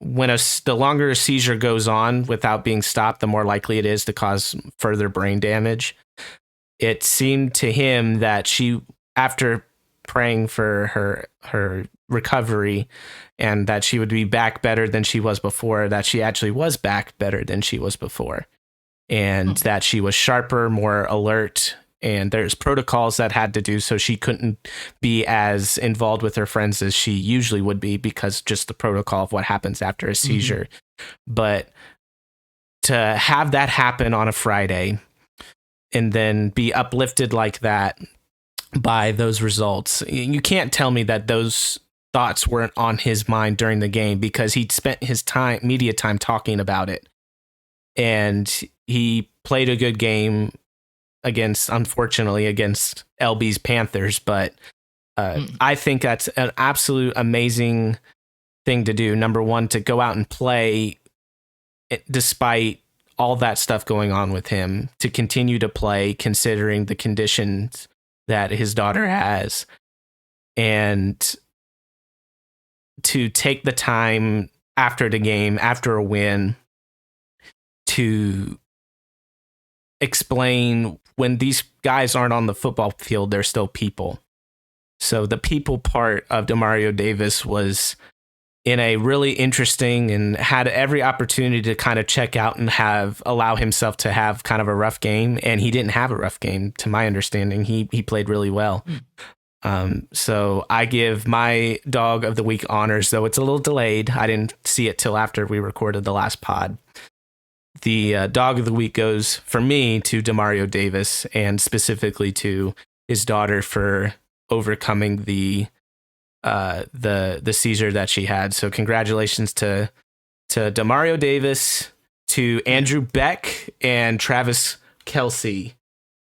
when the longer a seizure goes on without being stopped, the more likely it is to cause further brain damage. It seemed to him that she, after praying for her recovery and that she would be back better than she was before, that she actually was back better than she was before, and that she was sharper, more alert, and there's protocols that had to do so she couldn't be as involved with her friends as she usually would be because just the protocol of what happens after a seizure. But to have that happen on a Friday and then be uplifted like that by those results, you can't tell me that those thoughts weren't on his mind during the game, because he'd spent his media time talking about it. And he played a good game unfortunately against LB's Panthers, but I think that's an absolute amazing thing to do. Number one, to go out and play despite all that stuff going on with him, to continue to play considering the conditions that his daughter has, and to take the time after the game, after a win, to explain when these guys aren't on the football field, they're still people. So the people part of Demario Davis was in a really interesting, and had every opportunity to kind of check out and allow himself to have kind of a rough game. And he didn't have a rough game, to my understanding. He played really well. So I give my dog of the week honors, though it's a little delayed. I didn't see it till after we recorded the last pod. The dog of the week goes for me to Demario Davis, and specifically to his daughter for overcoming the seizure that she had. So congratulations to Demario Davis, to Andrew Beck, and Travis Kelce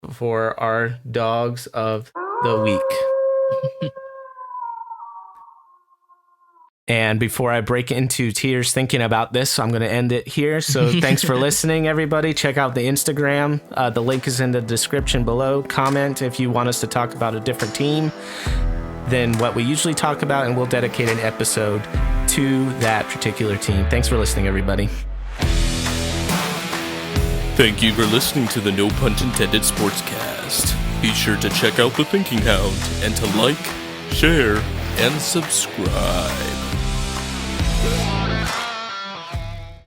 for our dogs of the week. And before I break into tears thinking about this, I'm going to end it here. So thanks for listening, everybody. Check out the Instagram. The link is in the description below. Comment if you want us to talk about a different team than what we usually talk about, and we'll dedicate an episode to that particular team. Thanks for listening, everybody. Thank you for listening to the No Punt Intended Sportscast. Be sure to check out the Thinking Hound and to like, share, and subscribe.